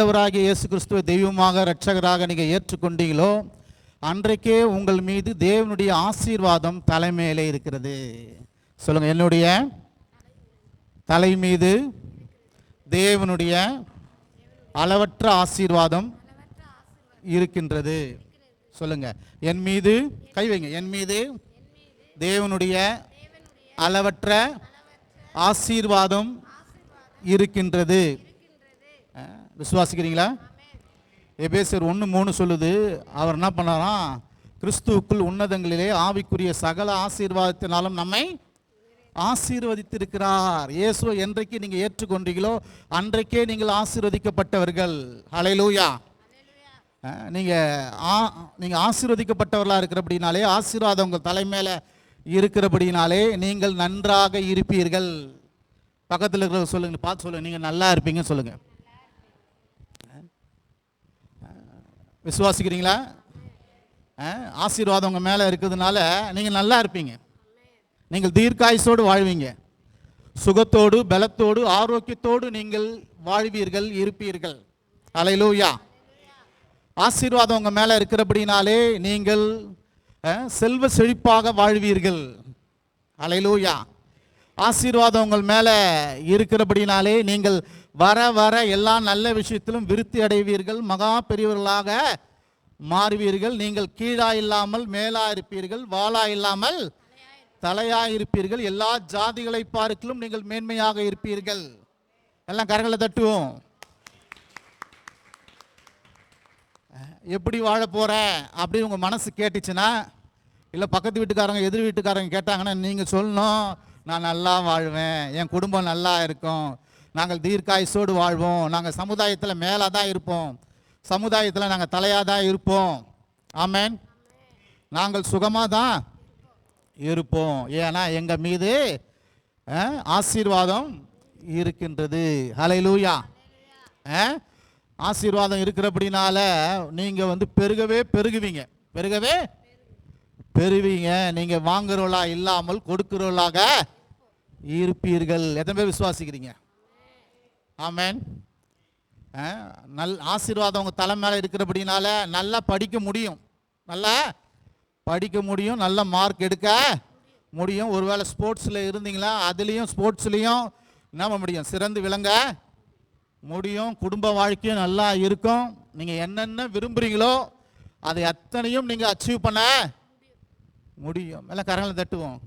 ஆண்டவராகிய இயேசு கிறிஸ்துவை தெய்வமாக இரட்சகராக நீங்கள் ஏற்றுக்கொண்டீங்களோ அன்றைக்கே உங்கள் மீது தேவனுடைய ஆசீர்வாதம் தலைமையிலே இருக்கிறது. சொல்லுங்க, என்னுடைய தலை மீது தேவனுடைய அளவற்ற ஆசீர்வாதம் இருக்கின்றது. சொல்லுங்க, என் மீது கை வைங்க. என் மீது தேவனுடைய அளவற்ற ஆசீர்வாதம் இருக்கின்றது. விசுவாசிக்கிறீங்களா? எபேசியர் 1:3 சொல்லுது, அவர் என்ன பண்ணாராம், கிறிஸ்துவுக்குள் உன்னதங்களிலே ஆவிக்குரிய சகல ஆசீர்வாதத்தினாலும் நம்மை ஆசீர்வதித்திருக்கிறார். இயேசுவை என்றைக்கு நீங்கள் ஏற்றுக்கொண்டீங்களோ அன்றைக்கே நீங்கள் ஆசீர்வதிக்கப்பட்டவர்கள். ஹல்லேலூயா. நீங்கள் ஆசீர்வதிக்கப்பட்டவர்களாக இருக்கிறபடினாலே, ஆசீர்வாதம் உங்கள் தலைமையில் இருக்கிறபடினாலே நீங்கள் நன்றாக இருப்பீர்கள். பக்கத்தில் இருக்கிற சொல்லுங்க, பார்த்து சொல்லுங்க, நீங்கள் நல்லா இருப்பீங்கன்னு சொல்லுங்க. விசுவாசிக்கிறீங்களா? ஆசீர்வாதம் உங்கள் மேலே இருக்கிறதுனால நீங்கள் நல்லா இருப்பீங்க. நீங்கள் தீர்க்காயுசோடு வாழ்வீங்க. சுகத்தோடு பலத்தோடு ஆரோக்கியத்தோடு நீங்கள் வாழ்வீர்கள், இருப்பீர்கள். ஹல்லேலூயா. ஆசீர்வாதம் உங்கள் மேலே இருக்கிறபடினாலே நீங்கள் செல்வ செழிப்பாக வாழ்வீர்கள். ஹல்லேலூயா. ஆசீர்வாதம் உங்கள் மேலே இருக்கிறபடினாலே நீங்கள் வர வர எல்லா நல்ல விஷயத்திலும் விருத்தி அடைவீர்கள், மகா பெரியவர்களாக மாறுவீர்கள். நீங்கள் கீழா இல்லாமல் மேலா இருப்பீர்கள், வாளா இல்லாமல் தலையா இருப்பீர்கள். எல்லா ஜாதிகளை பார்க்கிலும் நீங்கள் மேன்மையாக இருப்பீர்கள். எல்லாம் கரங்களை தட்டுவோம். எப்படி வாழ போற அப்படின்னு உங்க மனசு கேட்டுச்சுன்னா, இல்லை பக்கத்து வீட்டுக்காரங்க எதிர் வீட்டுக்காரங்க கேட்டாங்கன்னா நீங்கள் சொல்லணும், நான் நல்லா வாழ்வேன், என் குடும்பம் நல்லா இருக்கும், நாங்கள் தீர்க்காயுசோடு வாழ்வோம், நாங்கள் சமுதாயத்தில் மேலே தான் இருப்போம், சமுதாயத்தில் நாங்கள் தலையாக தான் இருப்போம். ஆமென். நாங்கள் சுகமாக தான் இருப்போம், ஏன்னா எங்கள் மீது ஆசீர்வாதம் இருக்கின்றது. ஹல்லேலூயா. ஆசீர்வாதம் இருக்கிறபடினால நீங்கள் பெருகவே பெருகுவீங்க, பெருகவே பெறுவீங்க. நீங்கள் வாங்குறவளா இல்லாமல் கொடுக்குறவளாக இருப்பீர்கள். எத்தனை பேர் விசுவாசிக்கிறீங்க? ஆமென். ஆசீர்வாதம் உங்கள் தலை மேலே இருக்கிறபடினால நல்லா படிக்க முடியும், நல்லா படிக்க முடியும், நல்ல மார்க் எடுக்க முடியும். ஒருவேளை ஸ்போர்ட்ஸில் இருந்தீங்களா, அதுலேயும் ஸ்போர்ட்ஸ்லேயும் என்ன பண்ண முடியும், சிறந்து விளங்க முடியும். குடும்ப வாழ்க்கையும் நல்லா இருக்கும். நீங்கள் என்னென்ன விரும்புகிறீங்களோ அதை அத்தனையும் நீங்கள் அச்சீவ் பண்ண முடியும். எல்லாம் கரங்களை தட்டுவோம்.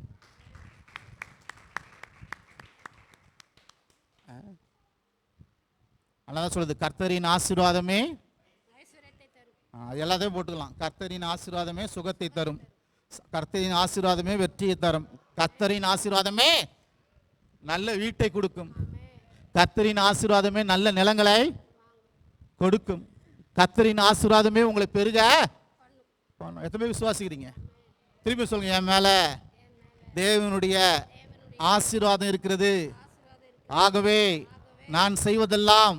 அதான் சொல்லுது, கர்த்தரின் ஆசீர்வாதமே எல்லாத்தையும் போட்டுக்கலாம். கர்த்தரின் ஆசீர்வாதமே சுகத்தை தரும், கர்த்தரின் ஆசீர்வாதமே வெற்றியை தரும், கர்த்தரின் ஆசீர்வாதமே நல்ல வீட்டை கொடுக்கும், கர்த்தரின் ஆசீர்வாதமே நல்ல நிலங்களை கொடுக்கும், கர்த்தரின் ஆசீர்வாதமே உங்களை பெருக பண்ணும். எத்தனை பேர் விசுவாசிக்கிறீங்க? திருப்பி சொல்லுங்க, என் மேல தேவனுடைய ஆசீர்வாதம் இருக்கிறது, ஆகவே நான் செய்வதெல்லாம்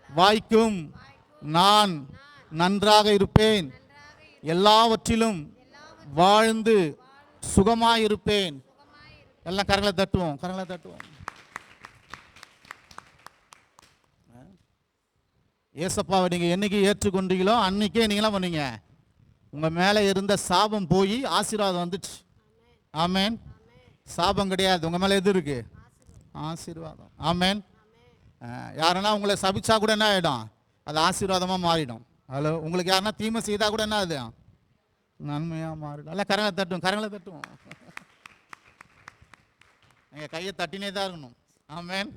வாய்க்கும், நான் நன்றாக இருப்பேன், எல்லாவற்றிலும் வாழ்ந்து சுகமாயிருப்பேன். எல்லாம் கரங்களை தட்டுவோம், கரங்களை தட்டுவோம். ஏசப்பாவை நீங்கள் என்னைக்கு ஏற்றுக்கொண்டீங்களோ அன்னைக்கே நீங்களாம் பண்ணீங்க, உங்கள் மேலே இருந்த சாபம் போய் ஆசீர்வாதம் வந்துச்சு. ஆமென். சாபம் கிடையாது, உங்கள் மேலே எது இருக்கு? ஆசீர்வாதம். ஆமென். யாருன்னா உங்களை சபிச்சா கூட என்ன ஆகிடும், அது ஆசீர்வாதமாக மாறிடும். ஹலோ, உங்களுக்கு யாருன்னா தீமை செய்தால் கூட என்ன அது நன்மையாக மாறிடும். எல்லாம் கரங்களை தட்டுவோம், கரங்களை தட்டுவோம். எங்கள் கையை தட்டினே தான் இருக்கணும். ஆமென்.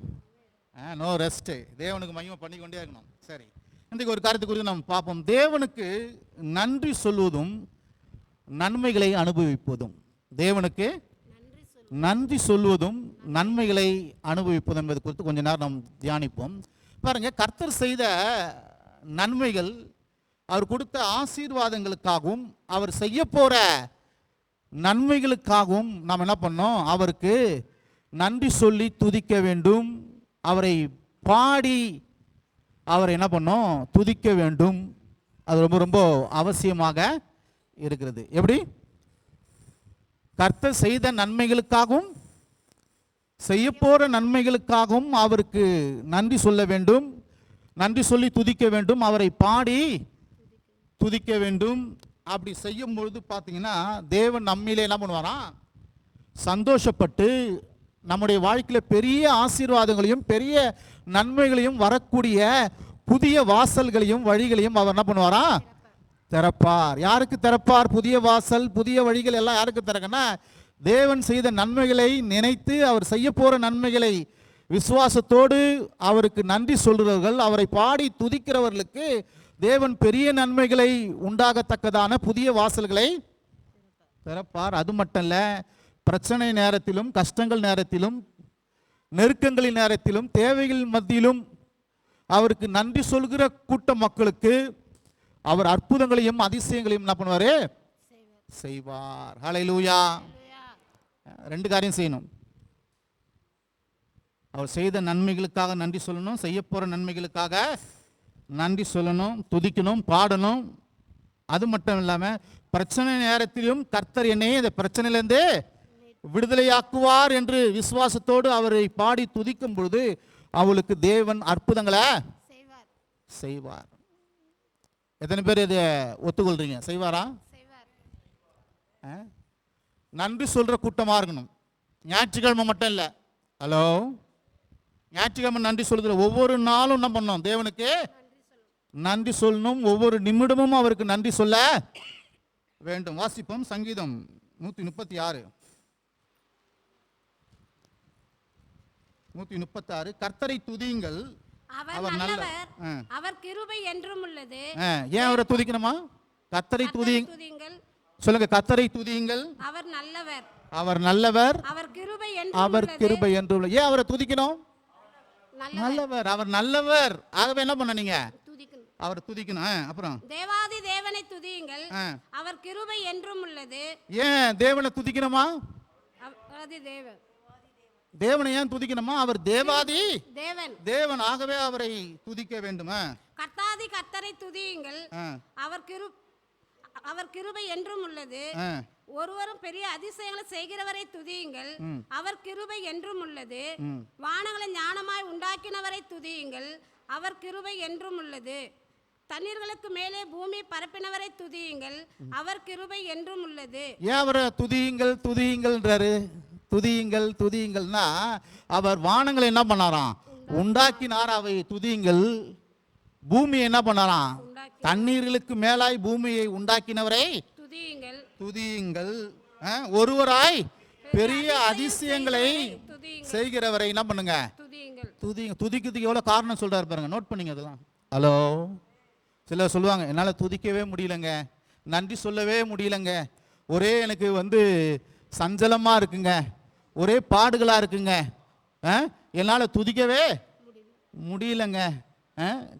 No rest. தேவனுக்கு மகிமை பண்ணிக்கொண்டே இருக்கணும். சரி, இன்றைக்கு ஒரு கருத்து குறித்து நம்ம பார்ப்போம். தேவனுக்கு நன்றி சொல்வதும் நன்மைகளை அனுபவிப்பதும். தேவனுக்கு நன்றி சொல்வதும் நன்மைகளை அனுபவிப்பதும் என்பது குறித்து கொஞ்ச நேரம் நாம் தியானிப்போம். பாருங்க, கர்த்தர் செய்த நன்மைகள், அவர் கொடுத்த ஆசீர்வாதங்களுக்காகவும் அவர் செய்ய போற நன்மைகளுக்காகவும் நாம் என்ன பண்ணோம், அவருக்கு நன்றி சொல்லி துதிக்க வேண்டும், அவரை பாடி அவரை என்ன பண்ணோம், துதிக்க வேண்டும். அது ரொம்ப ரொம்ப அவசியமாக இருக்கிறது. எப்படி? கர்த்தர் செய்த நன்மைகளுக்காகவும் செய்ய போற நன்மைகளுக்காகவும் அவருக்கு நன்றி சொல்ல வேண்டும். நன்றி சொல்லி துதிக்க வேண்டும், அவரை பாடி துதிக்க வேண்டும். அப்படி செய்யும் பொழுது பார்த்தீங்கன்னா தேவன் நம்மிலே என்ன பண்ணுவாராம், சந்தோஷப்பட்டு நம்முடைய வாழ்க்கையில் பெரிய ஆசீர்வாதங்களையும் பெரிய நன்மைகளையும் வரக்கூடிய புதிய வாசல்களையும் வழிகளையும் அவர் என்ன பண்ணுவாரா, திறப்பார். யாருக்கு திறப்பார்? புதிய வாசல் புதிய வழிகள் எல்லாம் யாருக்கு திறக்குன்னா, தேவன் செய்த நன்மைகளை நினைத்து அவர் செய்ய போற நன்மைகளை விசுவாசத்தோடு அவருக்கு நன்றி சொல்கிறவர்கள், அவரை பாடி துதிக்கிறவர்களுக்கு தேவன் பெரிய நன்மைகளை உண்டாகத்தக்கதான புதிய வாசல்களை திறப்பார். அது மட்டும் இல்லை, பிரச்சனை நேரத்திலும் கஷ்டங்கள் நேரத்திலும் நெருக்கங்களின் நேரத்திலும் தேவைகள் மத்தியிலும் அவருக்கு நன்றி சொல்கிற கூட்ட மக்களுக்கு அவர் அற்புதங்களையும் அதிசயங்களையும் என்ன பண்ணுவார், செய்வார். ஹல்லேலூயா. ரெண்டு காரியம் செய்யணும். அவர் செய்த நன்மைகளுக்காக நன்றி சொல்லணும், செய்ய போற நன்மைகளுக்காக நன்றி சொல்லணும், துதிக்கணும், பாடணும். அது மட்டும் இல்லாமல் பிரச்சனை நேரத்திலும் கர்த்தர் என்னை இந்த பிரச்சனையிலேருந்து விடுதலையாக்குவார் என்று விசுவாசத்தோடு அவரை பாடி துதிக்கும் பொழுது அவளுக்கு தேவன் அற்புதங்களை செய்வார். எத்தனை பேர் இதை ஒத்துக்கொள்றீங்க? செய்வாரா? நன்றி சொல்ற கூட்டமா இருக்கணும். ஞாயிற்றுக்கிழமை மட்டும் இல்லை. ஹலோ, ஞாயிற்றுக்கிழமை நன்றி சொல்றதுல ஒவ்வொரு நாளும் என்ன பண்ணணும், தேவனுக்கு நன்றி சொல்லணும். ஒவ்வொரு நிமிடமும் அவருக்கு நன்றி சொல்ல வேண்டும். வாசிப்போம் சங்கீதம் 136 136. கர்த்தரை துதியுங்கள், அவர் நல்லவர், அவர் கிருபை என்றும் உள்ளது. ஏன் அவரை துதிக்கணுமா? கர்த்தரை துதியுங்கள். சொல்லுங்க, கர்த்தரை துதியுங்கள், அவர் நல்லவர், அவர் நல்லவர், அவர் கிருபை என்றும் உள்ளது. ஏன் அவரை துதிக்கணும்? நல்லவர், அவர் நல்லவர். ஆகவே என்ன பண்ண நீங்க அவர் துதிக்கணும். அப்புறம் தேவாதி தேவனை துதியுங்கள், அவர் கிருபை என்றும் உள்ளது. ஏன் தேவனை துதிக்கணுமா? தேவனை ஏன் துதிக்கணுமா? அவர் தேவாதி தேவன், ஆகவே அவரை துதிக்க வேண்டுமா? கர்த்தாதி கர்த்தரை துதியுங்கள், அவர் கிருபை என்றும் உள்ளது. ஒருவரும் பெரிய அதிசயங்களை செய்கிறவரை துதியுங்கள், அவர் கிருபை என்றும் உள்ளது. வானங்களை ஞானமாய் உண்டாக்கினவரை துதியுங்கள், அவர் கிருபை என்றும் உள்ளது. தண்ணீர்களுக்கு மேலே பூமி பரப்பினவரை துதியுங்கள், அவர் கிருபை என்றும் உள்ளது. ஏன் அவரை துதியுங்கள் துதியுங்கள்ன்றாரு? துதியுங்கள் துதியுங்கள்னா அவர் வானங்களை என்ன பண்ணாராம், உண்டாக்கினார். அவை துதியுங்கள். பூமியை என்ன பண்ணாராம், தண்ணீர்களுக்கு மேலாய் பூமியை உண்டாக்கினவரை துதியுங்கள் துதியுங்கள். ஒருவராய் பெரிய அதிசயங்களை செய்கிறவரை என்ன பண்ணுங்க, துதிங்க. துதிக்கிறதுக்கு எவ்வளவு காரணம் சொல்றாரு பாருங்க, நோட் பண்ணீங்க அதெல்லாம். ஹலோ, சிலர் சொல்லுவாங்க, என்னால் துதிக்கவே முடியலங்க, நன்றி சொல்லவே முடியலங்க, ஒரே எனக்கு சஞ்சலமா இருக்குங்க, ஒரே பாடுகளா இருக்குங்க, என்னால் துதிக்கவே முடியலங்க.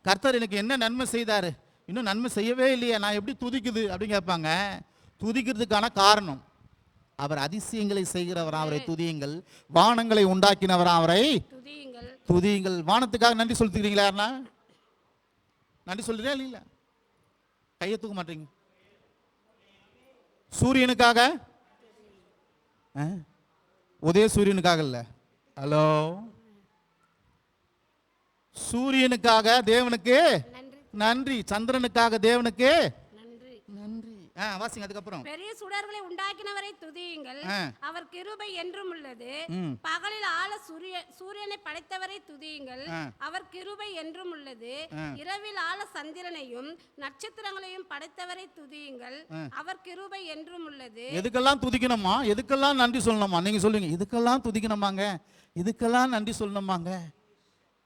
கர்த்தர் எனக்கு என்ன நன்மை செய்தாரு, இன்னும் நன்மை செய்யவே இல்லையே, நான் எப்படி துதிக்குது அப்படின்னு கேட்பாங்க. துதிக்கிறதுக்கான காரணம், அவர் அதிசயங்களை செய்கிறவர், அவரை துதியுங்கள். வானங்களை உண்டாக்கினவர், அவரை துதியுங்கள். வானத்துக்காக நன்றி சொல்லிக்கிறீங்களா? யாருன்னா நன்றி சொல்றீங்களா? இல்ல, கையை தூக்க மாட்டீங்க. சூரியனுக்காக, உதய சூரியனுக்காக இல்ல. ஹலோ, சூரியனுக்காக தேவனுக்கு நன்றி, சந்திரனுக்காக தேவனுக்கு நன்றி. வாசிங்க. அதுக்கப்புறம் பெரிய சுடர்களை உண்டாக்கினவரை துதியுங்கள், அவர் கிருபை என்றும் உள்ளது. பகலில் ஆள சூரியனை படைத்தவரை துதியுங்கள், அவர் கிருபை என்றும் உள்ளது. இரவில் ஆள சந்திரனையும் நட்சத்திரங்களையும் படைத்தவரை துதியுங்கள், அவர் கிருபை என்றும் உள்ளது. எதுக்கெல்லாம் துதிக்கணுமா? எதுக்கெல்லாம் நன்றி சொல்லணுமா? நீங்க சொல்லுங்க, இதுக்கெல்லாம் துதிக்கணுமாங்க, இதுக்கெல்லாம் நன்றி சொல்லணுமாங்க?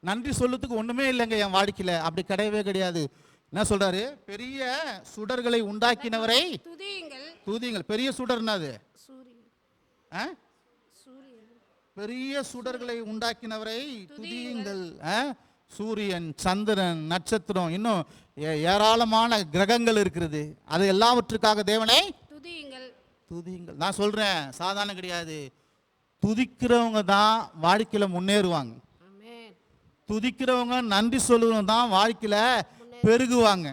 நன்றி சொல்றதுக்கு ஒண்ணுமே இல்லைங்க என் வாழ்க்கையில, அப்படி கிடையவே கிடையாது. என்ன சொல்றாரு? பெரிய சுடர்களை உண்டாக்கினவரை துதியுங்கள். பெரிய சுடர்னா அது பெரிய சுடர்களை உண்டாக்கினவரை துதியுங்கள். சூரியன், சந்திரன், நட்சத்திரம், இன்னும் ஏராளமான கிரகங்கள் இருக்கிறது. அது எல்லாவற்றுக்காக தேவனை துதியுங்கள். நான் சொல்றேன், சாதாரண கிடையாது. துதிக்கிறவங்க தான் வாழ்க்கையில முன்னேறுவாங்க. துதிக்கிறவங்க, நன்றி சொல்லுறவங்க தான் வாழ்க்கையில பெருகுவாங்க.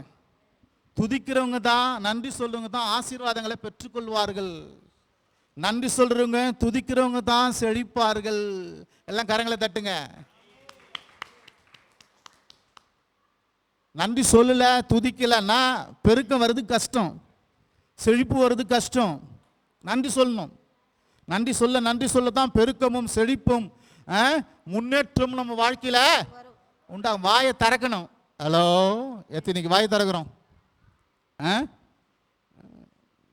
துதிக்கிறவங்க தான், நன்றி சொல்றவங்க தான் ஆசீர்வாதங்களை பெற்றுக்கொள்வார்கள். நன்றி சொல்றவங்க, துதிக்கிறவங்க தான் செழிப்பார்கள். எல்லாம் கரங்களை தட்டுங்க. நன்றி சொல்லல, துதிக்கலன்னா பெருக்கம் வர்றது கஷ்டம், செழிப்பு வர்றது கஷ்டம். நன்றி சொல்லணும். நன்றி சொல்ல தான் பெருக்கமும் செழிப்பும் முன்னேற்றம் நம்ம வாழ்க்கையில உண்டாகும். வாயை திறக்கணும். ஹலோ, எத்தனைக்கு வாயை திறக்கிறோம்?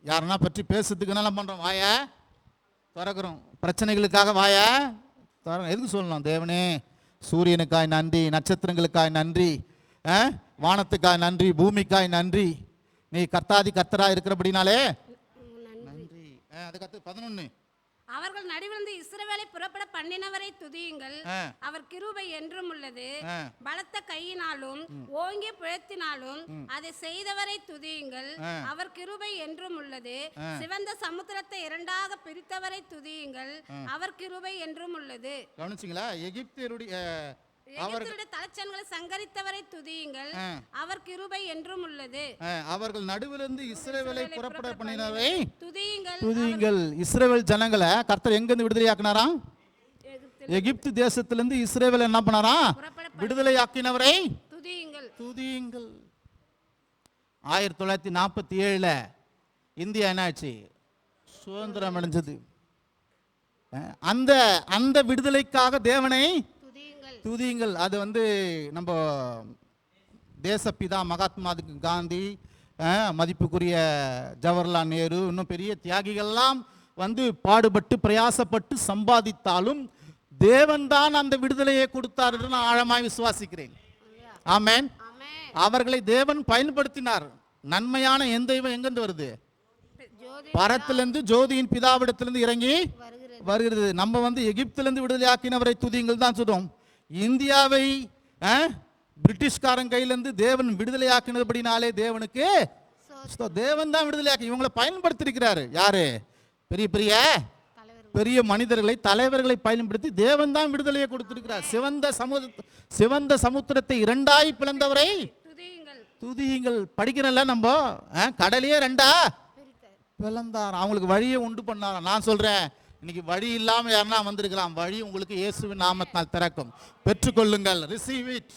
யாருன்னா பற்றி பேசுறதுக்கு என்ன பண்றோம்? வாயை திறக்கிறோம். பிரச்சனைகளுக்காக வாயை திறக்கிறோம். எதுக்கு சொல்லணும்? தேவனே, சூரியனுக்காய் நன்றி, நட்சத்திரங்களுக்காய் நன்றி, வானத்துக்காய் நன்றி, பூமிக்காய் நன்றி, நீ கர்த்தாதி கர்த்தரா இருக்கிறபடினாலே நன்றி. அதுக்கு 11, அவர்கள் நடுவிலிருந்து இஸ்ரவேலை புறப்பட பண்ணினவரை துதியுங்கள், அவர் கிருபை என்றும் உள்ளது. பலத்த கையினாலும் ஓங்கி புயத்தினாலும் அதை செய்தவரை துதியுங்கள், அவர் கிருபை என்றும் உள்ளது. சிவந்த சமுத்திரத்தை இரண்டாக பிரித்தவரை துதியுங்கள், அவர் கிருபை என்றும் உள்ளது. கவனிச்சிங்களா? எகிப்தியருடைய தலைச்சன்களை சங்கரித்தவரை துதியுங்கள், அவர் கிருபை என்றும் உள்ளது. அவர்கள் நடுவிலிருந்து இஸ்ரவேலை புறப்பட பண்ணினவரை துதியுங்கள், துதியுங்கள். இஸ்ரவேல் ஜனங்களை கர்த்தர் எங்க இருந்து விடுதலை ஆக்கினாராம்? எகிப்து தேசத்திலிருந்து இஸ்ரவேல் என்ன பண்ணாராம்? விடுதலை ஆக்கினவரை துதியுங்கள், துதியுங்கள். 1947 இந்தியா என்னாச்சு? சுதந்திரம் அடைஞ்சது. அந்த அந்த விடுதலைக்காக தேவனை துதியுங்கள். அது நம்ம தேசப்பிதா மகாத்மா காந்தி, மதிப்புக்குரிய ஜவஹர்லால் நேரு, இன்னும் பெரிய தியாகிகள்லாம் பாடுபட்டு பிரயாசப்பட்டு சம்பாதித்தாலும் தேவன் தான் அந்த விடுதலையை கொடுத்தார் என்று நான் ஆழமாய் விசுவாசிக்கிறேன். ஆமென். அவர்களை தேவன் பயன்படுத்தினார். நன்மையான எந்த தெய்வம் எங்கிருந்து வருது? பரத்திலிருந்து, ஜோதியின் பிதாவிடத்திலிருந்து இறங்கி வருகிறது. நம்ம எகிப்திலிருந்து விடுதலை ஆக்கினவரை துதியுங்கள் தான் சொல்றோம். இந்தியாவை பிரிட்டிஷ்காரன் கையிலிருந்து தேவன் விடுதலை ஆக்கினபடினாலே தேவனுக்கு தேவன் தான் விடுதலை ஆக்கி இவங்களை பயன்படுத்தியிருக்கிறாரு. யாரு? பெரிய பெரிய பெரிய மனிதர்களை, தலைவர்களை பயன்படுத்தி தேவன் தான் விடுதலையை கொடுத்திருக்கிறார். சிவந்த சமுத்திரத்தை இரண்டாய் பிளந்தவரை துதியுங்கள். படிக்கிறல்ல நம்ம, கடலையே ரெண்டா பிளந்தார், அவங்களுக்கு வழியை உண்டு பண்ணார். நான் சொல்றேன், இன்னைக்கு வழி இல்லாமல் யாருன்னா வந்திருக்கலாம், வழி உங்களுக்கு இயேசுவின் நாமத்தினால் திறக்கும். பெற்றுக்கொள்ளுங்கள். Receive it.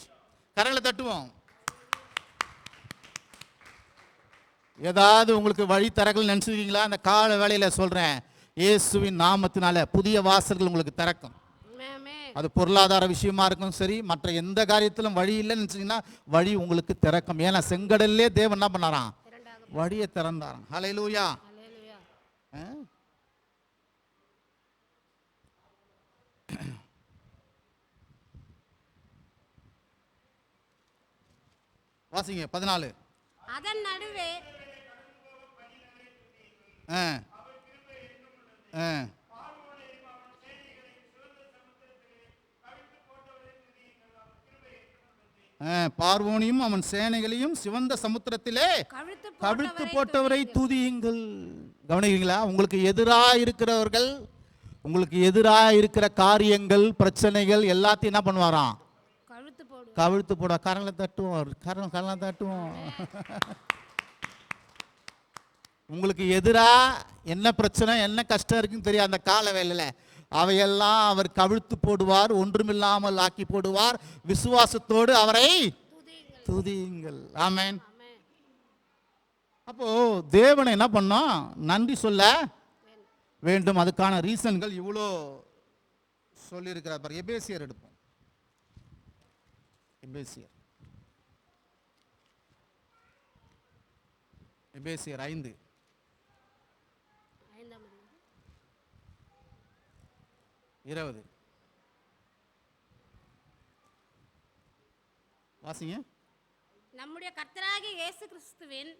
கரங்களை தட்டுவோம். ஏதாவது உங்களுக்கு வழி திறக்கல நினைச்சிருக்கீங்களா? அந்த கால வேளையில சொல்றேன், இயேசுவின் நாமத்தினால புதிய வாசல்கள் உங்களுக்கு திறக்கும். அது பொருளாதார விஷயமா இருக்கும் சரி, மற்ற எந்த காரியத்திலும் வழி இல்லைன்னு நினைச்சீங்கன்னா வழி உங்களுக்கு திறக்கும். ஏன்னா செங்கடல்லே தேவன் என்ன பண்ணாராம்? வழியை திறந்தாராம். ஹல்லேலூயா. வாசிங்க 14. அதன் நடுவே பார்வோனையும் அவன் சேனைகளையும் சிவந்த சமுத்திரத்திலே கவிழ்த்து போட்டவரை துதியுங்கள். கவனிக்கிறீங்களா? உங்களுக்கு எதிராக இருக்கிறவர்கள், உங்களுக்கு எதிராக இருக்கிற காரியங்கள், பிரச்சனைகள் எல்லாத்தையும் என்ன பண்ணுவாராம்? கவிழ்த்து போட. கரங்களை தட்டுவோம். கரங்களை தட்டுவோம். உங்களுக்கு எதிராக என்ன பிரச்சனை, என்ன கஷ்டம் இருக்குன்னு தெரியும். அந்த கால வேளையில அவையெல்லாம் அவர் கவிழ்த்து போடுவார், ஒன்றுமில்லாமல் ஆக்கி போடுவார். விசுவாசத்தோடு அவரை துதியுங்கள். ஆமென். அப்போ தேவனை என்ன பண்ணோம்? நன்றி சொல்ல வேண்டும். அதுக்கான ரீசன்கள் இவ்வளோ சொல்லியிருக்கிறார். எபேசியர் எடுப்போம். எபேசியர் 5 20 வாசிங்க. நம்முடைய கர்த்தராகிய இயேசு கிறிஸ்துவின்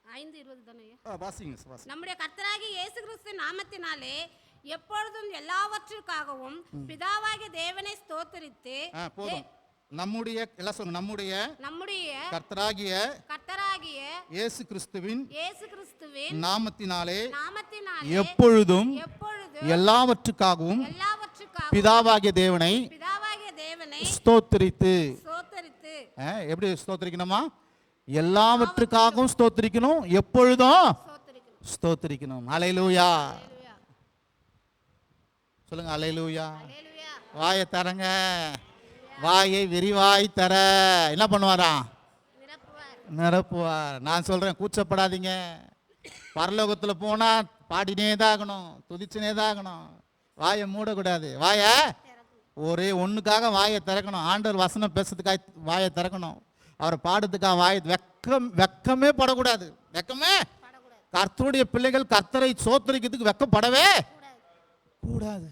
5:20 தானே? வாசிங்க. நம்முடைய கர்த்தராகிய இயேசு கிறிஸ்துவின் நாமத்தினாலே எப்பொழுதும் எல்லாவற்றிற்காகவும் பிதாவாகிய தேவனை ஸ்தோத்திரித்து போதும். நம்முடைய எல்லாம் சொல்லுங்க. நம்முடைய கர்த்தராகிய இயேசு கிறிஸ்துவின் நாமத்தினாலே எப்பொழுதும் எல்லாவற்றுக்காகவும் பிதாவாகிய தேவனை ஸ்தோத்திரித்து. எப்படி ஸ்தோத்திரிக்கணுமா? எல்லாவற்றுக்காகவும் ஸ்தோத்திரிக்கணும், எப்பொழுதும் ஸ்தோத்திரிக்கணும். அல்லேலூயா சொல்லுங்க. அல்லேலூயா. வாயை தரங்க. வாயை விரிவாய் தர என்ன பண்ணுவாராம்? நிரப்புவார். நான் சொல்றேன், கூச்சப்படாதீங்க. பரலோகத்துல போனா பாடினே தான் ஆகணும், துதிச்சுனே தான் ஆகணும். வாயை மூடக்கூடாது. வாயை ஒரே ஒண்ணுக்காக வாயை திறக்கணும். ஆண்டவர் வசனம் பேசுறதுக்காக வாயை திறக்கணும். அவரை பாடுறதுக்காக வாயை வெக்கமே படக்கூடாது. வெக்கமே கர்த்தருடைய பிள்ளைகள் கர்த்தரை சோத்தரிக்கிறதுக்கு வெக்கப்படவே கூடாது.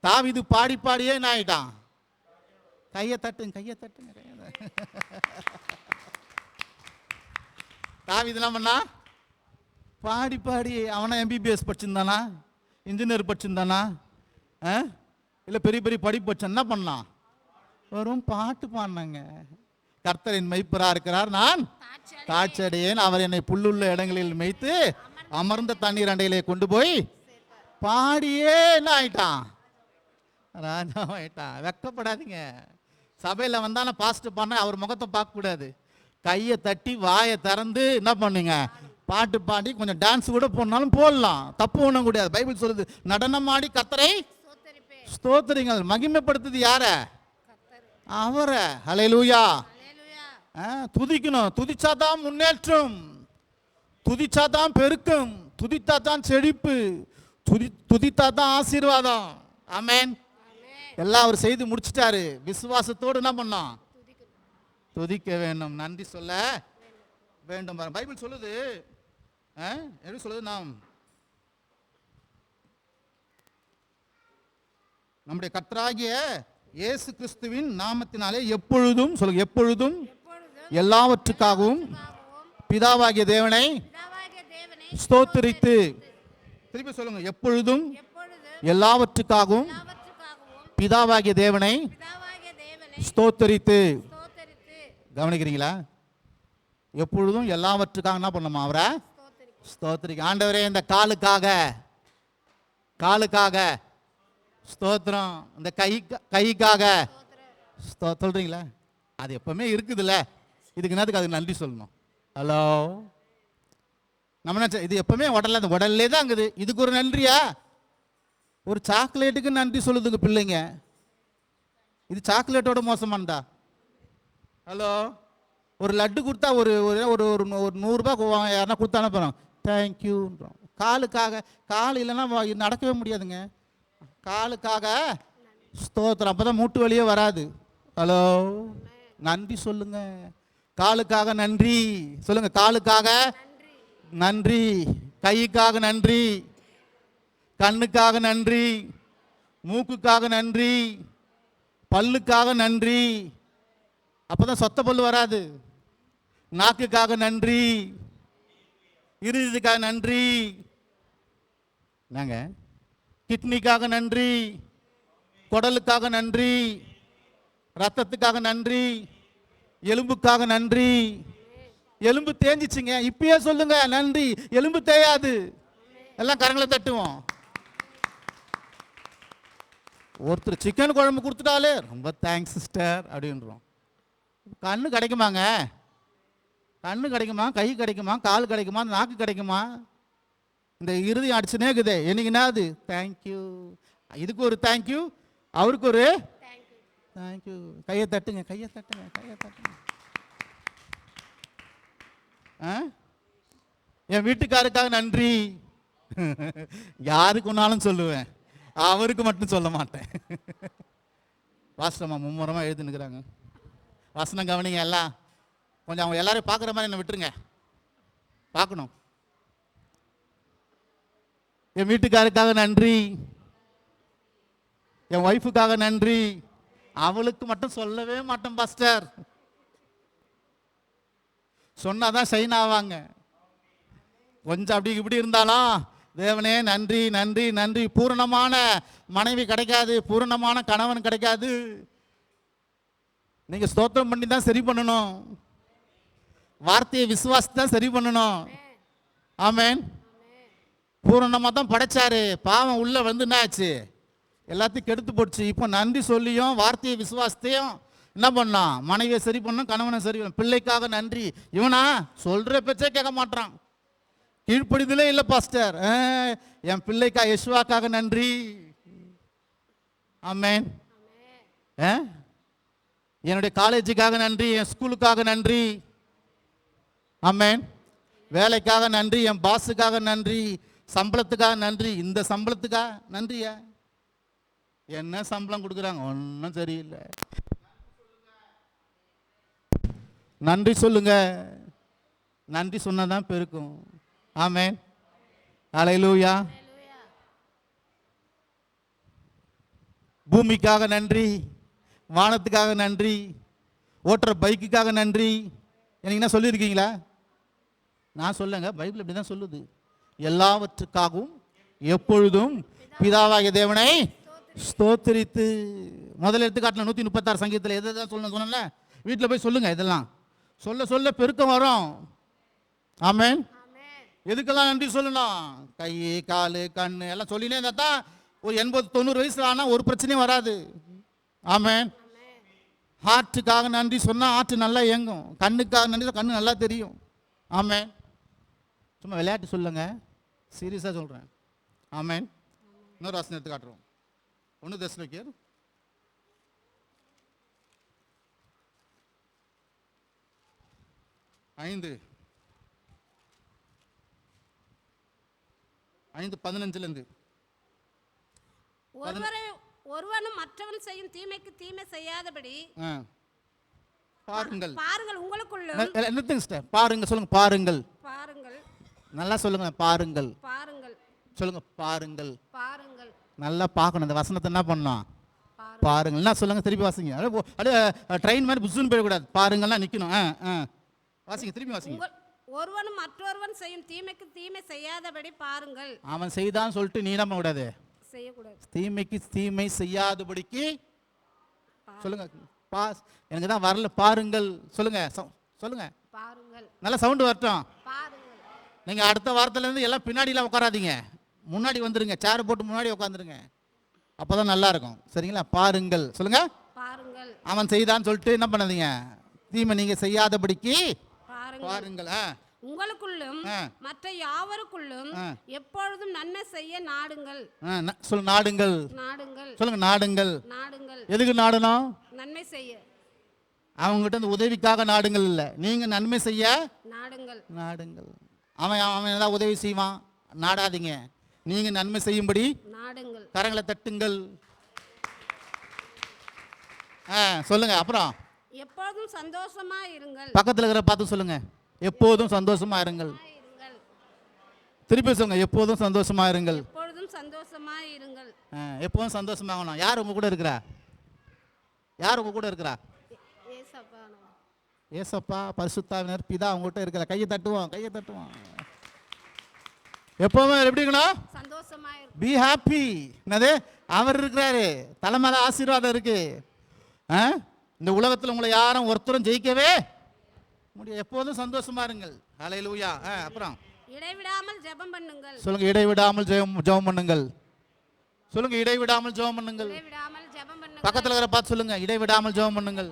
தாவீது பாடி பாடியே என்ன ஆயிட்டான்? கையை தட்டுங்க, கையை தட்டுங்க. தாவீது என்ன பண்ணா? பாடி பாடி. அவனா எம்பிபிஎஸ் படிச்சிருந்தானா? இன்ஜினியர் படிச்சிருந்தானா? இல்லை பெரிய பெரிய படிப்பு படிச்சான்? என்ன பண்ணான்? வெறும் பாட்டு பாடினாங்க. கர்த்தரின் மெய்ப்பரா இருக்கிறார், நான் தாட்சடையேன். அவர் என்னை புல்லுள்ள இடங்களில் மேய்த்து அமர்ந்த தண்ணீர் அண்டையிலே கொண்டு போய் பாடியே என்ன ஆயிட்டான்? ராஜாவாயிட்டான். வெக்கப்படாதீங்க. சபையில் வந்தாலும் பாஸ்ட் பண்ண அவர் முகத்தை பார்க்கக்கூடாது. கையை தட்டி வாயை திறந்து என்ன பண்ணுங்க? பாட்டு பாடி கொஞ்சம் டான்ஸ் கூட போனாலும் போடலாம், தப்பு ஒன்றும் கூடாது. பைபிள் சொல்லுது, நடனம் ஆடி கர்த்தரை ஸ்தோத்திரிங்கள். மகிமைப்படுத்துது யார? அவரை. ஹல்லேலூயா. துதிக்கணும். துதிச்சாதான் முன்னேற்றம், துதிச்சாதான் பெருக்கம், துதித்தாதான் செழிப்பு, துதித்தாதான் ஆசீர்வாதம். ஆமென். எல்லாம் அவர் செய்து முடிச்சிட்டாரு. விசுவாசத்தோடு என்ன பண்ணோம்? துதிக்க வேண்டும், நன்றி சொல்ல வேண்டும். பைபிள் சொல்லுது, எப்படி சொல்லுது? நாம் நம்முடைய கர்த்தராகிய இயேசு கிறிஸ்துவின் நாமத்தினாலே எப்பொழுதும் சொல்லுங்க, எப்பொழுதும் எல்லாவற்றுக்காகவும் பிதாவாகிய தேவனை ஸ்தோத்திரித்து. திருப்பி சொல்லுங்க, எப்பொழுதும் எல்லாவற்றுக்காகவும் பிதாவாகிய தேவனை ஸ்தோத்திரித்து. கவனிக்கிறீங்களா? எப்பொழுதும் எல்லாவற்றுக்காக என்ன பண்ணணுமா? அவரை ஸ்தோத்திரிக்க. ஆண்டவரே, இந்த காலுக்காக ஸ்தோத்திரம், இந்த கைக்காக சொல்றீங்களா? அது எப்பவுமே இருக்குதுல்ல, இதுக்கு என்னதுக்கு அதுக்கு நன்றி சொல்லணும்? ஹலோ, நம்ம என்ன இது எப்பவுமே உடல்ல, அந்த உடல்லே தான் இருக்குது. இதுக்கு ஒரு நன்றியா? ஒரு சாக்லேட்டுக்கு நன்றி சொல்லுதுங்க பிள்ளைங்க. இது சாக்லேட்டோட மோசமாண்டா? ஹலோ, ஒரு லட்டு கொடுத்தா ஒரு ஒரு ஒரு 100 ரூபாய் யாருன்னா கொடுத்தா அனுப்புகிறோம், தேங்க்யூன்றோம். காலுக்காக, கால் இல்லைன்னா நடக்கவே முடியாதுங்க. காலுக்காக ஸ்தோத்திரம், அப்போ தான் மூட்டு வலியே வராது. ஹலோ, நன்றி சொல்லுங்க. காலுக்காக நன்றி சொல்லுங்க. காலுக்காக நன்றி, கைக்காக நன்றி, கண்ணுக்காக நன்றி, மூக்குக்காக நன்றி, பல்லுக்காக நன்றி, அப்பதான் சொத்த பல்லு வராது. நாக்குக்காக நன்றி, இருதயத்துக்காக நன்றி, நாங்க கிட்னிக்காக நன்றி, குடலுக்காக நன்றி, ரத்தத்துக்காக நன்றி, எலும்புக்காக நன்றி. எலும்பு தேஞ்சிச்சுங்க, இப்பயே சொல்லுங்க நன்றி. எலும்பு தேயாது. எல்லாம் கரங்களை தட்டுவோம். ஒருத்தர் சிக்கன் குழம்பு கொடுத்துட்டாலே ரொம்ப தேங்க்ஸ் சிஸ்டர் அப்படின்றோம். கண்ணு கிடைக்குமாங்க? கண்ணு கிடைக்குமா? கை கிடைக்குமா? கால் கிடைக்குமா? நாக்கு கிடைக்குமா? இந்த இருதயம் அடிச்சுனே இருக்குது. என்னைக்குன்னா அது தேங்க்யூ, இதுக்கு ஒரு தேங்க்யூ, அவருக்கு ஒரு தேங்க்யூ. கையை தட்டுங்க, கையை தட்டுங்க, கையை தட்டுங்க. என் வீட்டுக்காருக்காக நன்றி. யாருக்குனாலும் சொல்லுவேன், அவருக்கு மட்டும் சொல்ல மாட்டேன். வாசனமா மும்முரமாக எழுதுனுக்குறாங்க. வசனம் கவனிங்க எல்லாம். கொஞ்சம் அவங்க எல்லாரையும் பார்க்குற மாதிரி என்ன விட்டுருங்க, பார்க்கணும். என் வீட்டுக்காருக்காக நன்றி, என் ஒய்ஃபுக்காக நன்றி. அவளுக்கு மட்டும் சொல்லவே மாட்டேன் பாஸ்டர், சொன்னாதான் சைன் ஆவாங்க. கொஞ்சம் அப்படி இப்படி இருந்தாலும் தேவனே நன்றி நன்றி நன்றி. பூரணமான மனைவி கிடைக்காது, பூரணமான கணவன் கிடைக்காது. நீங்க ஸ்தோத்திரம் பண்ணி தான் சரி பண்ணணும், வார்த்தையை விசுவாசத்தான் சரி பண்ணணும். ஆமென். பூரணமாக தான் படைச்சாரு, பாவம் உள்ள வந்து என்ன ஆச்சு? எல்லாத்தையும் கெடுத்து போடுச்சு. இப்போ நன்றி சொல்லியும் வார்த்தையை விசுவாசத்தையும் என்ன பண்ணலாம்? மனைவியை சரி பண்ணணும், கணவனை சரி பண்ணணும். பிள்ளைக்காக நன்றி. இவனா சொல்ற பேச்சே கேட்க மாட்டான், கீழ்ப்படிதலே இல்லை பாஸ்டர். என் பிள்ளைக்கா யெசுவாக்காக நன்றி. ஆமென். என்னுடைய காலேஜுக்காக நன்றி, என் ஸ்கூலுக்காக நன்றி. ஆமென். வேலைக்காக நன்றி, என் பாஸுக்காக நன்றி, சம்பளத்துக்காக நன்றி. இந்த சம்பளத்துக்காக நன்றியா? என்ன சம்பளம் கொடுக்குறாங்க? ஒன்றும் சரியில்லை. நன்றி சொல்லுங்க. நன்றி சொன்னதான் பெருக்கும். ஆமென். அல்லேலூயா. பூமிக்காக நன்றி, வானத்துக்காக நன்றி, ஓட்டுற பைக்குக்காக நன்றி. எனக்கு என்ன சொல்லியிருக்கீங்களா? நான் சொல்லுங்க, பைபிள் இப்படி தான் சொல்லுது. எல்லாவற்றுக்காகவும் எப்பொழுதும் பிதாவாகிய தேவனை ஸ்தோத்திரித்து. முதல்ல எடுத்துக்காட்டில் 136 சங்கீதத்தில் எதை தான் சொன்னல, வீட்டில் போய் சொல்லுங்க. இதெல்லாம் சொல்ல சொல்ல பெருக்கம் வரும். ஆமென். எதுக்கெல்லாம் நன்றி சொல்லணும்? கை, கால், கண் எல்லாம் சொல்லினே இருந்தா தான் ஒரு 80-90 வயசு ஆனால் ஒரு பிரச்சனையும் வராது. ஆமென். ஹார்ட்டுக்காக நன்றி சொன்னால் ஹார்ட் நல்லா இயங்கும். கண்ணுக்காக நன்றி, கண்ணு நல்லா தெரியும். ஆமென். சும்மா விளையாட்டு சொல்லுங்க, சீரியஸாக சொல்கிறேன். ஆமென். இன்னொரு வாசனை எடுத்து காட்டுறோம். 1 தெசலோனிக்கேயர் 5:15 ஒருவனும் மற்றவன் செய்யும் தீமைக்கு தீமை செய்யாதபடி பாருங்கள். பாருங்கள் உங்களுக்குள்ள என்னத்துங்க சிஸ்டர்? பாருங்க சொல்லுங்க. பாருங்கள். பாருங்கள். நல்லா சொல்லுங்க. பாருங்கள். பாருங்கள். சொல்லுங்க. பாருங்கள். பாருங்கள். நல்லா பார்க்கணும். இந்த வசனத்தை என்ன பண்ணணும்? பாருங்கள். என்ன சொல்லுங்க? திருப்பி வாசிங்க. அப்படியே ட்ரெயின் மாதிரி புஷ்ஷுன்னு போயிடக்கூடாது. பாருங்கள்லாம் நிற்கணும். வாசிங்க, திருப்பி வாசிங்க. ஒருவனும் மற்றொருவன் செய்யும் தீமைக்கு தீமை செய்யாதபடி பாருங்கள். அவன் செய்தான்னு சொல்லிட்டு நீ என்ன பண்ணக்கூடாது? செய்யக்கூடாது. தீமைக்கு தீமை செய்யாதபடிக்கு சொல்லுங்க. எனக்கு தான் வரல. பாருங்கள் சொல்லுங்க. சொல்லுங்க. பாருங்கள். நல்ல சவுண்டு வரட்டும். பாருங்கள். நீங்கள் அடுத்த வாரத்துலேருந்து எல்லாம் பின்னாடிலாம் உட்காராதீங்க, முன்னாடி வந்துருங்க. சேர் போட்டு முன்னாடி உட்காந்துருங்க. அப்போ தான் நல்லா இருக்கும். சரிங்களா? பாருங்கள் சொல்லுங்க. பாருங்கள். அவன் செய்தான்னு சொல்லிட்டு என்ன பண்ணாதீங்க, தீமை நீங்கள் செய்யாதபடிக்கு பாருங்கள். உங்களுக்குள்ளும் மற்ற யாவருக்குள்ளும் எப்பொழுதும் நன்மை செய்ய நாடுங்கள். சொல்லு. நாடுங்கள். நாடுங்கள். சொல்லுங்க. நாடுங்கள். நாடுங்கள். எதுக்கு நாடணும்? நன்மை செய்ய. அவங்ககிட்ட இந்த உதவிக்காக நாடுங்கள் இல்லை, நீங்க நன்மை செய்ய நாடுங்கள். நாடுங்கள். அவன் ஏதாவது உதவி செய்வான், நாடாதீங்க. நீங்க நன்மை செய்யும்படி நாடுங்கள். கரங்களை தட்டுங்கள். சொல்லுங்க. அப்புறம் எப்போதும் சந்தோஷமா இருங்கள். பக்கத்தில் இருக்கிற பார்த்து சொல்லுங்க. எப்போதும் சந்தோஷமா இருங்கள். திருப்பி சொல்லுங்க. எப்போதும் சந்தோஷமா இருங்கள். எப்பொழுதும் சந்தோஷமா இருங்கள். எப்போதும் சந்தோஷமாகணும். யார் உங்க கூட இருக்கிறா? யார் உங்க கூட இருக்கிறா? ஏசப்பா, பரிசுத்தாவினர், பிதா உங்ககிட்ட இருக்கிற. கையை தட்டுவோம், கையை தட்டுவோம். எப்பவுமே எப்படி இருக்கணும்? சந்தோஷமா இருக்கணும். Be happy. என்னது? அவர் இருக்கிறாரு, தலைமையில ஆசீர்வாதம் இருக்கு. இந்த உலகத்தில் உங்களை யாரும் ஒருத்தரும் ஜெயிக்கவே முடியும். எப்போதும் சந்தோஷமா இருங்கள். ஹல்லேலூயா. அப்புறம் இடைவிடாமல் ஜெபம் பண்ணுங்கள். சொல்லுங்க. இடைவிடாமல் ஜெபம் பண்ணுங்கள். சொல்லுங்க. இடைவிடாமல் ஜெபம் பண்ணுங்கள். இடைவிடாமல் ஜெபம் பண்ணுங்கள். பக்கத்தில் இருக்கிற பார்த்து சொல்லுங்க. இடைவிடாமல் ஜெபம் பண்ணுங்கள்.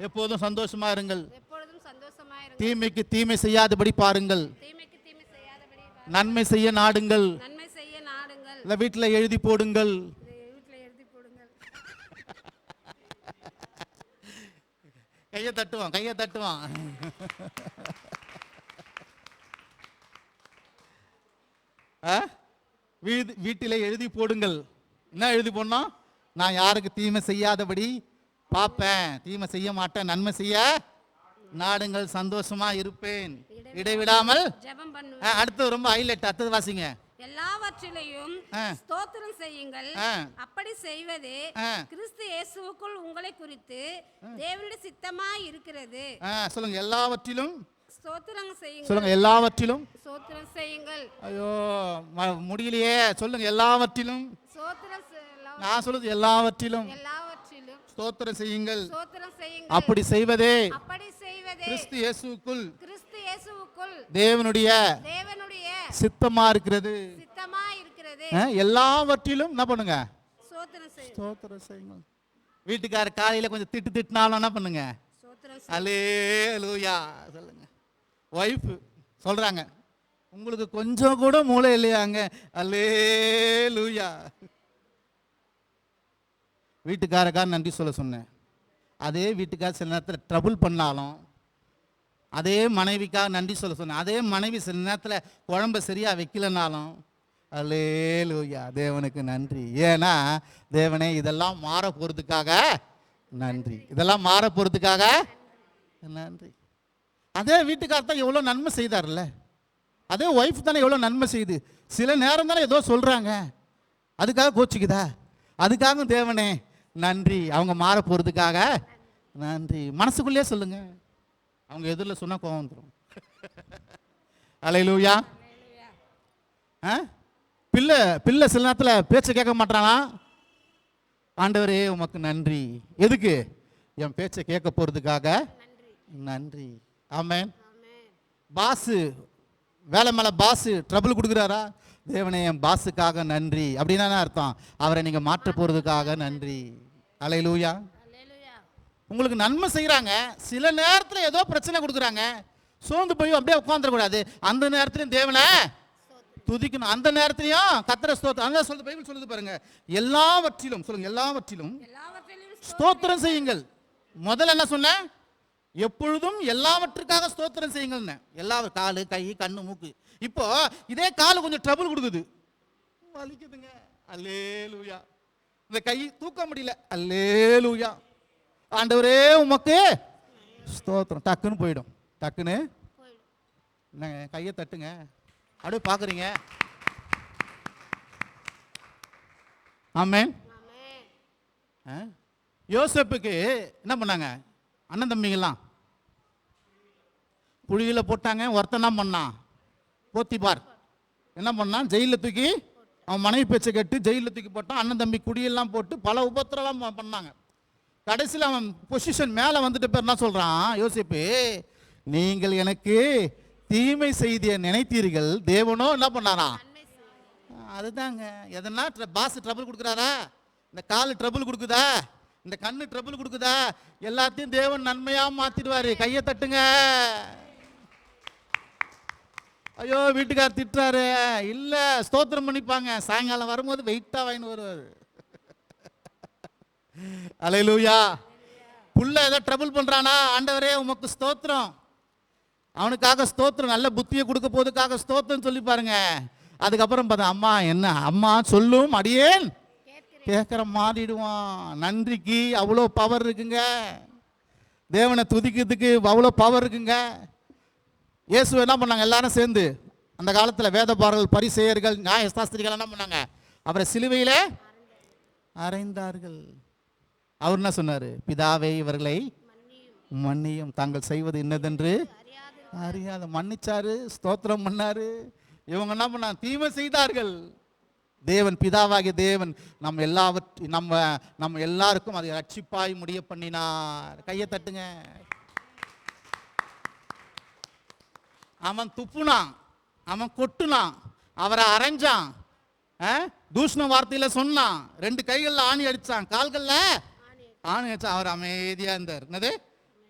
எப்போதும் சந்தோஷமா இருங்கள். எப்பொழுதும் சந்தோஷமா இருங்கள். தீமைக்கு தீமை செய்யாதபடி பாருங்கள். தீமைக்கு தீமை செய்யாதபடி நன்மை செய்ய நாடுங்கள். நன்மை செய்ய நாடுங்கள். இல்ல வீட்டில் எழுதி போடுங்கள். வீட்டில் எழுதி போடுங்கள். கையை தட்டுவான், கையை தட்டுவான். வீட்டிலே எழுதி போடுங்கள். என்ன எழுதி போடணும்? நான் யாருக்கு தீமை செய்யாதபடி பார்ப்பேன், தீமை செய்ய மாட்டேன், நன்மை செய்ய நாடுங்கள், சந்தோஷமா இருப்பேன், இடைவிடாமல் ஜெபம் பண்ணுவேன். அடுத்து ரொம்ப ஹைலைட். அடுத்தது வாசிங்க. எல்லாவற்றிலையும் ஸ்தோத்திரம் செய்யுங்கள். அப்படி செய்வதே கிறிஸ்து இயேசுவுக்குள் உங்களை குறித்து தேவனுடைய சித்தமாய் இருக்கிறது. சொல்லுங்க. எல்லாவற்றிலும் ஸ்தோத்திரம் செய்யுங்கள். சொல்லுங்க. எல்லாவற்றிலும் ஸ்தோத்திரம் செய்யுங்கள். ஐயோ முடியலையே. சொல்லுங்க. எல்லாவற்றிலும். நான் சொல்லுது எல்லாவற்றிலும் ஸ்தோத்திரம் செய்யுங்கள். அப்படி செய்வதே கிறிஸ்து இயேசுவுக்குள் தேவனுடைய சித்தமா இருக்கிறது. எல்லாவற்றிலும் என்ன பண்ணுங்க? ஸ்தோத்திரம் செய்யுங்கள். வீட்டுக்கார காலையில கொஞ்சம் திட்டினாலும் என்ன பண்ணுங்க? அல்லேலூயா சொல்லுங்க. வைஃப் சொல்றாங்க, உங்களுக்கு கொஞ்சம் கூட மூளை இல்லையாங்க? அல்லேலூயா. வீட்டுக்காரக்கார நன்றி சொல்ல சொன்னேன். அதே வீட்டுக்கார சில நேரத்தில் ட்ரபுள் பண்ணாலும் அதே மனைவிக்காக நன்றி சொல்ல சொன்னேன். அதே மனைவி சில நேரத்தில் குழம்பை சரியாக வைக்கலனாலும் அல்லேலூயா தேவனுக்கு நன்றி. ஏன்னா தேவனே இதெல்லாம் மாற போகிறதுக்காக நன்றி, இதெல்லாம் மாற போகிறதுக்காக நன்றி. அதே வீட்டுக்காரர் தான் எவ்வளோ நன்மை செய்தார்ல, அதே ஒய்ஃப் தானே எவ்வளோ நன்மை செய்யுது. சில நேரம் தானே ஏதோ சொல்கிறாங்க, அதுக்காக கோச்சிக்குதா? அதுக்காக தேவனே நன்றி, அவங்க மாற போகிறதுக்காக நன்றி. மனசுக்குள்ளேயே சொல்லுங்க, அவங்க எதிரில் சொன்னால் கோவம் வந்துடும். அல்லேலூயா. பிள்ளை பிள்ளை சில நேரத்தில் பேச்சை கேட்க மாட்டானா, ஆண்டவரே உமக்கு நன்றி. எதுக்கு? என் பேச்சை கேட்க போகிறதுக்காக நன்றி. ஆமென். பாஸு வேலை மேலே பாஸு ட்ரபிள் கொடுக்குறாரா, தேவனே என் பாஸுக்காக நன்றி. அப்படின்னா என்ன அர்த்தம்? அவரை நீங்கள் மாற்ற போகிறதுக்காக நன்றி. அல்லேலூயா. உங்களுக்கு நன்மை செய்கிறாங்க, சில நேரத்தில் ஏதோ பிரச்சனை கொடுக்குறாங்க, சோர்ந்து போய் அப்படியே உட்காந்துடக்கூடாது. அந்த நேரத்துலையும் தேவனை துதிக்கணும், அந்த நேரத்திலையும் கர்த்தரை ஸ்தோத்திரம். அதான் சொல்லுது, பைபிள் சொல்லுது பாருங்க, எல்லாவற்றிலும் சொல்லுங்க, எல்லாவற்றிலும் ஸ்தோத்திரம் செய்யுங்கள். முதல்ல என்ன சொன்னேன்? எப்பொழுதும் எல்லாவற்றுக்காக ஸ்தோத்திரம் செய்யுங்கள்னு. எல்லா காலு கை கண்ணு மூக்கு. இப்போ இதே காலு கொஞ்சம் ட்ரபிள் கொடுக்குது, வலிக்குதுங்க, அல்லேலூயா. இந்த கை தூக்க முடியல, அல்லேலூயா. ஆண்டவரே உமக்கு ஸ்தோத்திரம். டக்குன்னு போயிடும், டக்குன்னு. என்னங்க கையை தட்டுங்க, அப்படியே பார்க்குறீங்க. ஆமென். யோசேப்புக்கு என்ன பண்ணாங்க? அண்ணன் தம்பிங்கெல்லாம் குழியில் போட்டாங்க. ஒருத்தன் என்ன பண்ணான்? போத்திபார் என்ன பண்ணான்? ஜெயிலில் தூக்கி, அவன் மனைவி பேச்சை கேட்டு ஜெயிலில் தூக்கி போட்டான். அண்ணன் தம்பி குடியெல்லாம் போட்டு பல உபத்திரம்லாம் பண்ணாங்க. கடைசியில் அவன் பொசிஷன் மேலே வந்துட்டு பேர் என்ன சொல்கிறான் யோசேப்பு? நீங்கள் எனக்கு தீமை செய்தியை நினைத்தீர்கள், தேவனோ என்ன பண்ணாரா? அதுதாங்க. எதனா பாஸ் ட்ரபிள் கொடுக்குறாரா? இந்த கால் ட்ரபிள் கொடுக்குதா? இந்த கண்ணு ட்ரபிள் கொடுக்குதா? எல்லாத்தையும் தேவன் நன்மையா மாத்திடுவாரு. கையை தட்டுங்க. ஐயோ வீட்டுக்கார் திட்டுறாரு, இல்ல ஸ்தோத்திரம் பண்ணிப்பாங்க. சாயங்காலம் வரும்போது வெயிட்டா வாங்கிட்டு வருவாரு. அல்லேலூயா. புள்ள ஏதோ ட்ரபிள் பண்றானா, ஆண்டவரே உமக்கு ஸ்தோத்திரம், அவனுக்காக ஸ்தோத்திரம், நல்ல புத்தியை கொடுக்க போதுக்காக ஸ்தோத்திரம் சொல்லி பாருங்க. அதுக்கப்புறம் பார்த்தா அம்மா என்ன அம்மா சொல்லும் அடியேன் கேட்குற மாறிடுவான். நன்றிக்கு அவ்வளோ பவர் இருக்குங்க, தேவனை துதிக்கிறதுக்கு அவ்வளோ பவர் இருக்குங்க. இயேசு என்ன பண்ணாங்க? எல்லாரும் சேர்ந்து அந்த காலத்தில் வேதபாரர்கள் பரிசேயர்கள் நியாயசாஸ்திரிகள் என்ன பண்ணாங்க? அவரை சிலுவையில் அறைந்தார்கள். அவர் என்ன சொன்னார்? பிதாவே இவர்களை மன்னியும், தாங்கள் செய்வது என்னதென்று அறியாத. மன்னிச்சாரு, ஸ்தோத்திரம் பண்ணாரு. இவங்க என்ன பண்ணாங்க? தீமை செய்தார்கள். தேவன் பிதாவாகிய தேவன் நம்ம எல்லாருக்கும் அதை ரட்சிப்பாய் முடிய பண்ணினார். கையை தட்டுங்க. அவன் துப்புனான், அவன் கொட்டுனான், அவரை அரைஞ்சான், தூஷண வார்த்தையில சொன்னான், 2 கைகளில் ஆணி அடிச்சான், கால்கள்ல ஆணி அடிச்சான். அவர் அமைதியா இருந்தார். என்னது?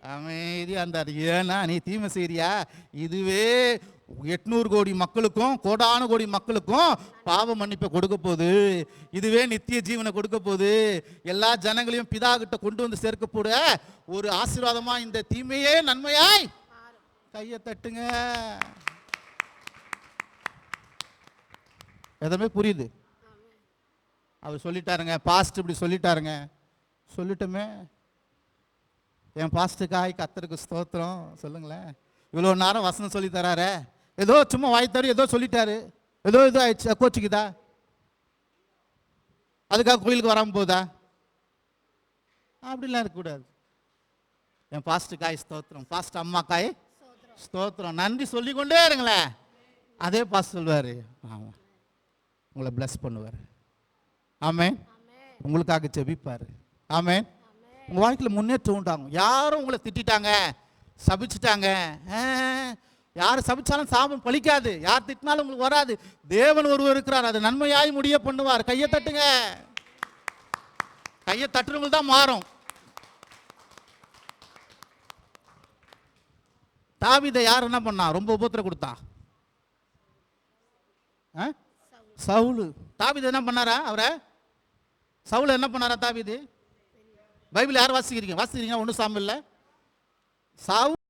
அமைதியா இருந்தார். ஏன்னா நீ தீமை செய்றியா? இதுவே 800 கோடி மக்களுக்கும் கோடானு கோடி மக்களுக்கும் பாவ மன்னிப்பை கொடுக்க போகுது. இதுவே நித்திய ஜீவனை கொடுக்க போகுது. எல்லா ஜனங்களையும் பிதா கிட்ட கொண்டு வந்து சேர்க்க போட ஒரு ஆசீர்வாதமா இந்த தீமையே நன்மையாய். கையை தட்டுங்க. எதுவுமே புரியுது? அவர் சொல்லிட்டாருங்க, பாஸ்ட் இப்படி சொல்லிட்டாருங்க. சொல்லிட்டோமே, என் பாஸ்டுக்காய் கர்த்தருக்கு ஸ்தோத்திரம் சொல்லுங்களேன். இவ்வளோ நேரம் வசனம் சொல்லி தராரு, ஏதோ சும்மா வாய்த்தாரு, ஏதோ சொல்லிட்டாரு, ஏதோ ஆயிடுச்சு, கோச்சிக்குதா? அதுக்காக கோயிலுக்கு வராமல் போதா? அப்படிலாம் இருக்கக்கூடாது. என் பாஸ்டுக்காய் ஸ்தோத்திரம், பாஸ்ட் அம்மாக்காய் ஸ்தோத்திரம், நன்றி சொல்லிக்கொண்டே இருங்களேன். அதே பாஸ்ட் சொல்லுவார், ஆமாம் உங்களை பிளஸ் பண்ணுவார். ஆமென். உங்களுக்காக ஜெபிப்பார். ஆமென். உங்கள் வாழ்க்கையில் முன்னேற்றம் உண்டாகும். யாரும் உங்களை திட்டாங்க, சபிச்சுட்டாங்க, யார் சபிச்சாலும் சாபம் பலிக்காது. யார் திட்டினாலும் உங்களுக்கு வராது. தேவன் ஒருவர் இருக்கிறார், அது நன்மையாய் முடிய பண்ணுவார். கையை தட்டுங்க. கையை தட்டுறவங்களுக்கு தான் மாறும். தாவீதை யார் என்ன பண்ணா? ரொம்ப உபத்திரம் கொடுத்தா. சவுலு. தாவீது என்ன பண்ணாரா? அவரை சவுல் என்ன பண்ணாரா? தாவீது. பைபிள் யார் வாசிக்கிறீங்க? 1 சாமுவேல்ல சவுல்